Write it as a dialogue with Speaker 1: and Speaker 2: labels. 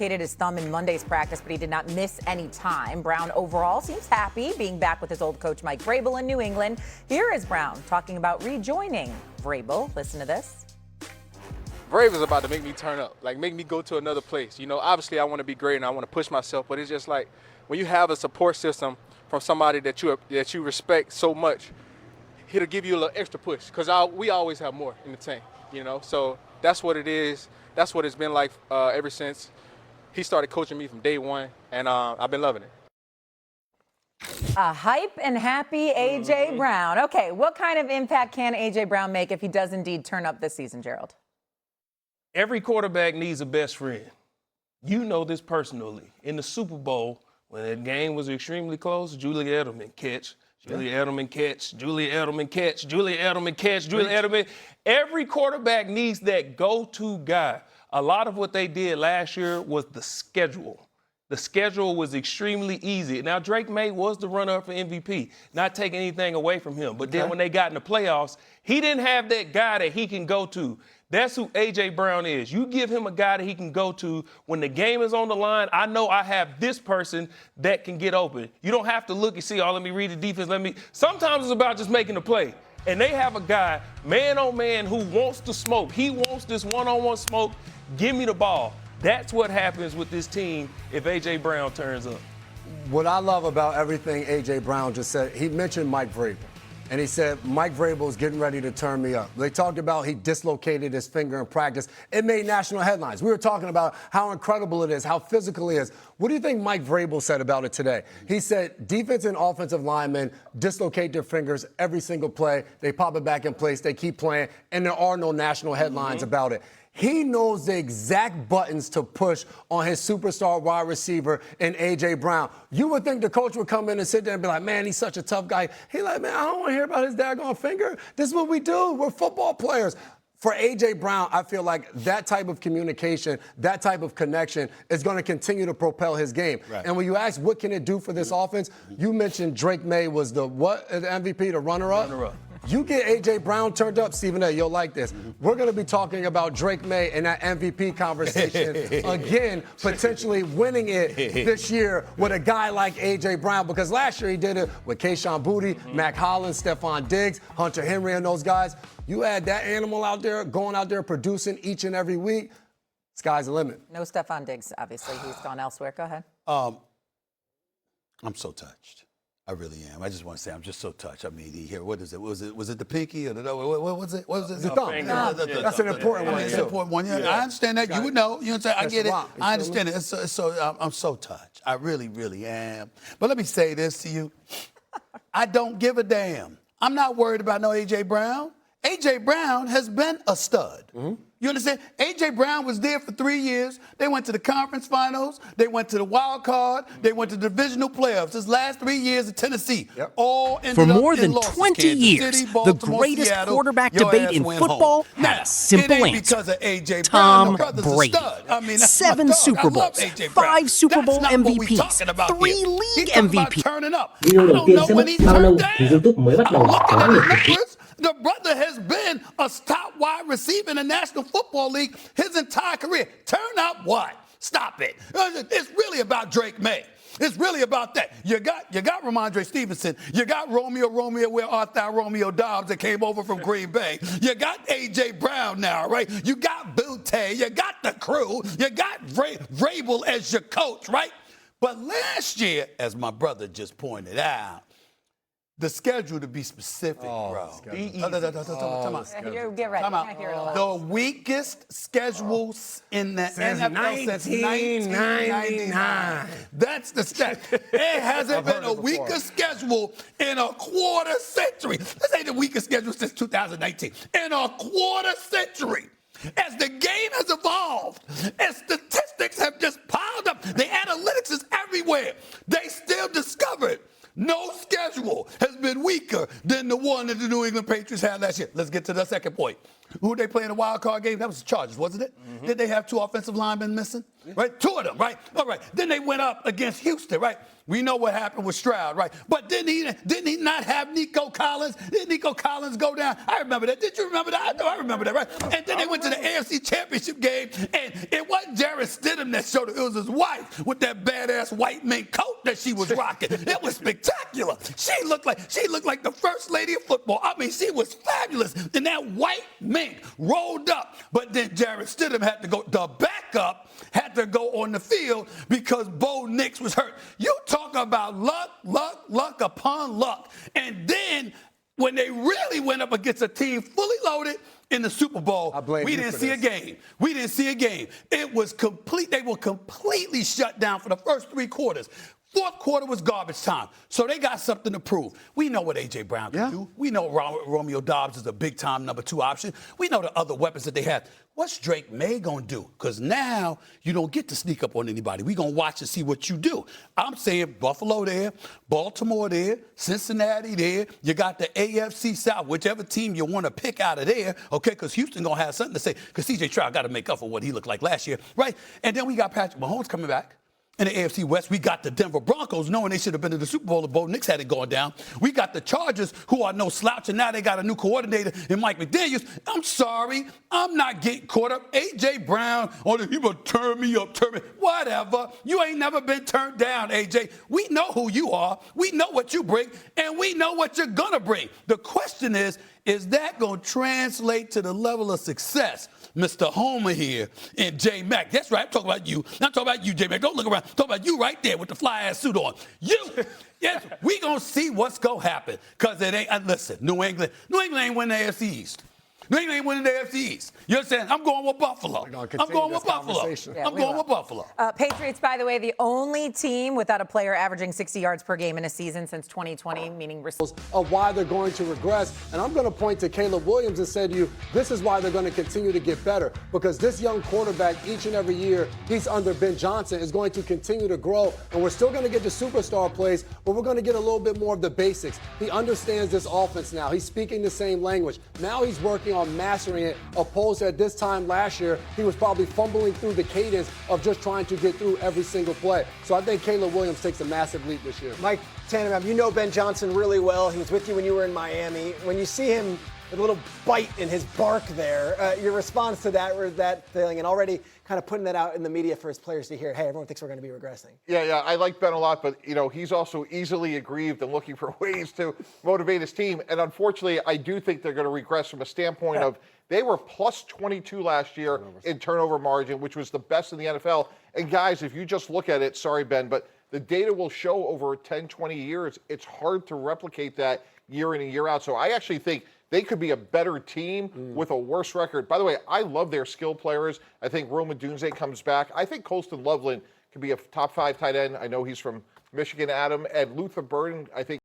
Speaker 1: His thumb in Monday's practice, but he did not miss any time. Brown overall seems happy being back with his old coach Mike Vrabel in New England. Here is Brown talking about rejoining Vrabel. Listen to this.
Speaker 2: Vrabel's about to make me turn up, like make me go to another place. You know, obviously I want to be great and I want to push myself, but it's just like when you have a support system from somebody that you respect so much, it'll give you a little extra push because we always have more in the tank, you know. So that's what it is. That's what it's been like ever since he started coaching me from day one, and I've been loving it.
Speaker 1: A hype and happy A.J. Brown. Okay, what kind of impact can A.J. Brown make if he does indeed turn up this season, Gerald?
Speaker 3: Every quarterback needs a best friend. You know this personally. In the Super Bowl, when that game was extremely close, Julian Edelman catch, Julian Edelman catch, Julian Edelman catch, Julian Edelman catch, Julian Edelman. Every quarterback needs that go-to guy. A lot of what they did last year was the schedule. The schedule was extremely easy. Now, Drake May was the runner-up for MVP, not taking anything away from him. But then when they got in the playoffs, he didn't have that guy that he can go to. That's who A.J. Brown is. You give him a guy that he can go to when the game is on the line. I know I have this person that can get open. You don't have to look and see, let me read the defense. Sometimes it's about just making the play. And they have a guy, man on man, who wants to smoke. He wants this one-on-one smoke. Give me the ball. That's what happens with this team if A.J. Brown turns up.
Speaker 4: What I love about everything A.J. Brown just said, he mentioned Mike Vrabel. And he said, Mike Vrabel's getting ready to turn me up. They talked about he dislocated his finger in practice. It made national headlines. We were talking about how incredible it is, how physical it is. What do you think Mike Vrabel said about it today? He said defense and offensive linemen dislocate their fingers every single play. They pop it back in place. They keep playing. And there are no national headlines about it. He knows the exact buttons to push on his superstar wide receiver in A.J. Brown. You would think the coach would come in and sit there and be like, man, he's such a tough guy. He's like, man, I don't want to hear about his daggone finger. This is what we do. We're football players. For A.J. Brown, I feel like that type of communication, that type of connection is going to continue to propel his game. Right. And when you ask what can it do for this offense, you mentioned Drake May was the MVP, the runner-up? Runner-up. You get A.J. Brown turned up, Stephen A., you'll like this. We're going to be talking about Drake May and that MVP conversation again, potentially winning it this year with a guy like A.J. Brown, because last year he did it with Kayshon Boutte, Mac Hollins, Stephon Diggs, Hunter Henry, and those guys. You add that animal out there, going out there producing each and every week, sky's the limit.
Speaker 1: No Stephon Diggs, obviously. He's gone elsewhere. Go ahead.
Speaker 5: I'm so touched. I really am. I just want to say I'm just so touched. I mean, here, what is it? Was it the pinky or what was it? What was it?
Speaker 4: The thumb. That's an important one.
Speaker 5: It's an important one. Yeah, I understand that. You would know. You know what I'm saying? I get it. I understand it. I'm so touched. I really, really am. But let me say this to you. I don't give a damn. I'm not worried about no A.J. Brown. A.J. Brown has been a stud. You understand? A.J. Brown was there for 3 years. They went to the conference finals. They went to the wild card. They went to the divisional playoffs. His last 3 years in Tennessee, all ended
Speaker 6: For more
Speaker 5: up in
Speaker 6: than
Speaker 5: losses.
Speaker 6: 20
Speaker 5: Kansas
Speaker 6: years,
Speaker 5: City,
Speaker 6: the
Speaker 5: Baltimore,
Speaker 6: greatest
Speaker 5: Seattle,
Speaker 6: quarterback
Speaker 5: your
Speaker 6: debate
Speaker 5: ass
Speaker 6: in
Speaker 5: went
Speaker 6: football
Speaker 5: home.
Speaker 6: had
Speaker 5: Now,
Speaker 6: a simple
Speaker 5: it ain't
Speaker 6: answer.
Speaker 5: because of A.J. Brown.
Speaker 6: Tom
Speaker 5: My brother's a
Speaker 6: Brady.
Speaker 5: stud. I mean, that's
Speaker 6: 7
Speaker 5: my dog.
Speaker 6: Super
Speaker 5: I love
Speaker 6: Bowls,
Speaker 5: A.J. Brown.
Speaker 6: 5 Super Bowl
Speaker 5: That's not what we
Speaker 6: MVPs,
Speaker 5: talking about
Speaker 6: 3
Speaker 5: here.
Speaker 6: league
Speaker 5: He talking about
Speaker 6: MVP.
Speaker 5: turning up.
Speaker 7: Video
Speaker 5: I
Speaker 7: đầu
Speaker 5: don't
Speaker 7: tiên
Speaker 5: know
Speaker 7: sẽ
Speaker 5: when
Speaker 7: mất
Speaker 5: he
Speaker 7: bao lâu
Speaker 5: turned
Speaker 7: thì
Speaker 5: down.
Speaker 7: YouTube mới bắt đầu
Speaker 5: I'm looking
Speaker 7: có
Speaker 5: at
Speaker 7: được
Speaker 5: the
Speaker 7: thực hiện.
Speaker 5: numbers. The brother has been a top wide receiver in the National Football League his entire career. Turn up what? Stop it. It's really about Drake May. It's really about that. You got Ramondre Stevenson. You got Romeo where Arthur Romeo Dobbs that came over from Green Bay. You got A.J. Brown now, right? You got Boutte. You got the crew. You got Vrabel as your coach, right? But last year, as my brother just pointed out, the schedule, to be specific, bro.
Speaker 1: Get ready. I hear it a lot.
Speaker 5: The weakest schedules in the NFL since 1999. That's the stat. It hasn't been a weaker schedule in a quarter century. This ain't the weakest schedule since 2019. In a quarter century. As the game has evolved, as statistics have just piled up, the analytics is everywhere. They still discovered no schedule has been weaker than the one that the New England Patriots had last year. Let's get to the second point. Who they play in the wild card game? That was the Chargers, wasn't it?
Speaker 3: Mm-hmm.
Speaker 5: Did they have 2 offensive linemen missing? Right? 2 of them, right? All right. Then they went up against Houston, right? We know what happened with Stroud, right? But didn't he not have Nico Collins? Didn't Nico Collins go down? I remember that. Did you remember that? I know I remember that, right? And then they went to the AFC Championship game, and it wasn't Jarrett Stidham that showed it. It was his wife with that badass white mink coat that she was rocking. It was spectacular. She looked like the first lady of football. I mean, she was fabulous. And that white mink rolled up. But then Jarrett Stidham had to go. The backup had to go on the field because Bo Nix was hurt. You talk about luck upon luck. And then when they really went up against a team fully loaded in the Super Bowl, we didn't see a game. We didn't see a game. It was complete. They were completely shut down for the first 3 quarters. Fourth quarter was garbage time. So they got something to prove. We know what A.J. Brown can do. We know Romeo Dobbs is a big-time number 2 option. We know the other weapons that they have. What's Drake May going to do? Because now you don't get to sneak up on anybody. We're going to watch and see what you do. I'm saying Buffalo there, Baltimore there, Cincinnati there. You got the AFC South, whichever team you want to pick out of there, okay, because Houston going to have something to say because C.J. Stroud got to make up for what he looked like last year, right? And then we got Patrick Mahomes coming back. In the AFC West, we got the Denver Broncos, knowing they should have been in the Super Bowl if Bo Nix hadn't gone down. We got the Chargers, who are no slouch, and now they got a new coordinator in Mike McDaniels. I'm sorry, I'm not getting caught up. A.J. Brown, he will turn me up, whatever. You ain't never been turned down, A.J. We know who you are. We know what you bring, and we know what you're going to bring. The question is that going to translate to the level of success? Mr. Homer here and J Mac. That's right. I'm talking about you. Not talking about you, J Mac. Don't look around. I'm talking about you right there with the fly-ass suit on. You. Yes, we going to see what's going to happen. Because it ain't, listen, New England ain't winning the AFC East. New England ain't winning the AFC East. You understand? I'm going with Buffalo. I'm going with Buffalo. I'm going with Buffalo.
Speaker 1: Patriots, by the way, the only team without a player averaging 60 yards per game in a season since 2020, meaning
Speaker 4: of why they're going to regress. And I'm going to point to Caleb Williams and say to you, this is why they're going to continue to get better. Because this young quarterback, each and every year, he's under Ben Johnson, is going to continue to grow. And we're still going to get the superstar plays, but we're going to get a little bit more of the basics. He understands this offense now. He's speaking the same language. Now he's working on mastering it, opposed to at this time last year, he was probably fumbling through the cadence of just trying to get through every single play. So I think Caleb Williams takes a massive leap this year.
Speaker 6: Mike Tannenbaum, you know Ben Johnson really well. He was with you when you were in Miami. When you see him with a little bite in his bark there, your response to that feeling, and already kind of putting that out in the media for his players to hear, hey, everyone thinks we're going to be regressing.
Speaker 7: Yeah, I like Ben a lot, but, he's also easily aggrieved and looking for ways to motivate his team. And unfortunately, I do think they're going to regress from a standpoint of they were plus 22 last year in turnover margin, which was the best in the NFL. And guys, if you just look at it, sorry, Ben, but the data will show over 10, 20 years, it's hard to replicate that year in and year out. So I actually think they could be a better team with a worse record. By the way, I love their skill players. I think Rome Odunze comes back. I think Colston Loveland could be a top 5 tight end. I know he's from Michigan, Adam. And Luther Burden, I think